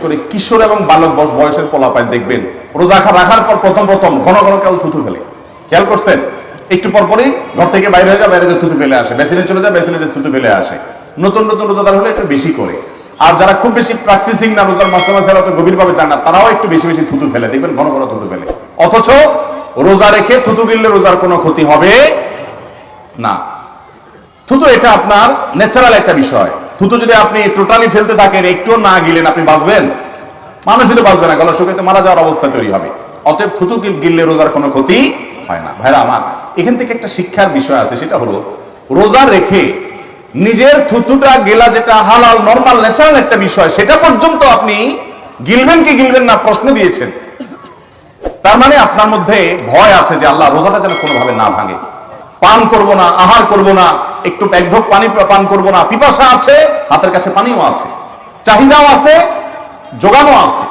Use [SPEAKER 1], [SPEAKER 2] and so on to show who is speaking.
[SPEAKER 1] করে কিশোর এবং বালক বয়সের পোলাপাইন দেখবেন রোজা রাখার পর প্রথম ঘন ঘন কেউ থুতু ফেলে। খেয়াল করছেন? একটু পরপরই ঘর থেকে বাইরে হয়ে যায়, বাইরে যে থুতু ফেলে আসে, বেসিনে চলে যায়, বেসিনে যে থুতু ফেলে আসে। নতুন রোজাদার হলে একটু বেশি করে। আর যারা খুব বেশি প্র্যাকটিসিং না, রোজার মাস্টার অত গভীরভাবে জান না, তারাও একটু বেশি থুতু ফেলে, দেখবেন ঘন ঘন থুতু ফেলে। অথচ রোজা রেখে থুতু গিললে রোজার কোনো ক্ষতি হবে না। থুতু এটা আপনার ন্যাচারাল একটা বিষয়। থুতু যদি আপনি টোটালি ফেলতে থাকেন, একটুও না গিলেন, আপনি বাঁচবেন? মানুষই তো বাঁচবে না, গলা শুকাইতে মারা যাওয়ার অবস্থা তৈরি হবে। অতএব থুতু গিললে রোজার কোনো ক্ষতি হয় না। ভাইরা আমার, এখান থেকে একটা শিক্ষার বিষয় আছে, সেটা হলো রোজা রেখে নিজের থুতুটা গেলা যেটা হালাল নরমাল ন্যাচারাল একটা বিষয়, সেটা পর্যন্ত আপনি গিলবেন কি গিলবেন না প্রশ্ন দিয়েছেন। তার মানে আপনার মধ্যে ভয় আছে যে আল্লাহ রোজাটা যেন কোনোভাবে না ভাঙে। পান করব না, আহার করব না, একটু এক ঢোক পানি পান করব না, পিপাসা আছে, হাতের কাছে পানিও আছে, চাহিদাও আছে, যোগানও আছে,